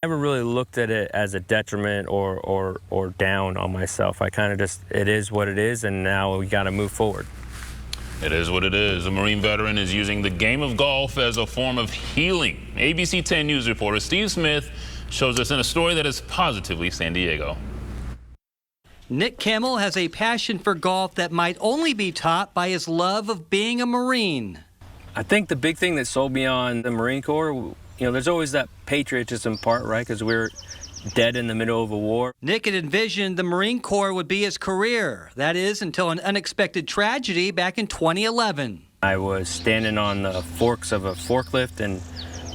Never really looked at it as a detriment or down on myself. I kind of just, it is what it is, and now we got to move forward. It is what it is. A Marine veteran is using the game of golf as a form of healing. ABC 10 News reporter Steve Smith shows us in a story that is positively San Diego. Nick Kimmel has a passion for golf that might only be taught by his love of being a Marine. I think the big thing that sold me on the Marine Corps, you know, there's always that patriotism part, right? Because we're dead in the middle of a war. Nick had envisioned the Marine Corps would be his career. That is, until an unexpected tragedy back in 2011. I was standing on the forks of a forklift and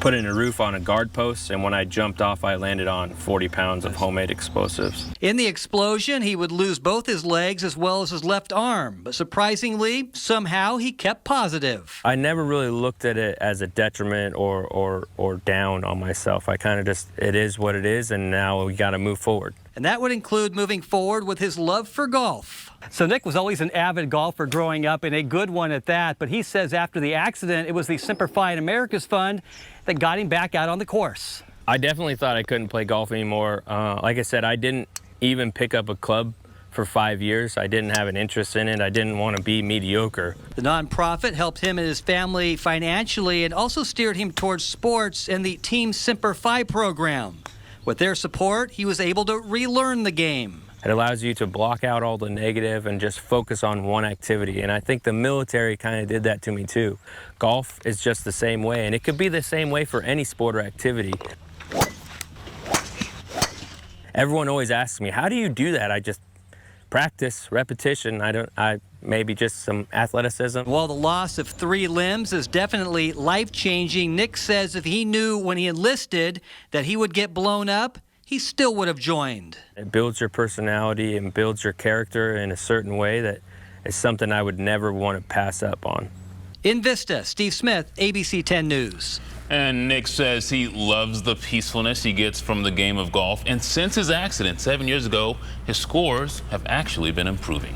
putting a roof on a guard post, and when I jumped off, I landed on 40 pounds of homemade explosives. In the explosion, he would lose both his legs as well as his left arm, but surprisingly, somehow he kept positive. I never really looked at it as a detriment or down on myself. I kind of just, it is what it is, and now we got to move forward. And that would include moving forward with his love for golf. So Nick was always an avid golfer growing up, and a good one at that. But he says after the accident, it was the Simplify America's Fund that got him back out on the course. I definitely thought I couldn't play golf anymore. Like I said, I didn't even pick up a club for 5 years. I didn't have an interest in it. I didn't want to be mediocre. The nonprofit helped him and his family financially and also steered him towards sports and the Team Simplify program. With their support, he was able to relearn the game. It allows you to block out all the negative and just focus on one activity. And I think the military kind of did that to me too. Golf is just the same way, and it could be the same way for any sport or activity. Everyone always asks me, how do you do that? I just practice, repetition. I maybe just some athleticism. While the loss of 3 limbs is definitely life-changing, Nick says if he knew when he enlisted that he would get blown up, he still would have joined. It builds your personality and builds your character in a certain way that is something I would never want to pass up on. In Vista, Steve Smith, ABC 10 News. And Nick says he loves the peacefulness he gets from the game of golf. And since his accident 7 years ago, his scores have actually been improving.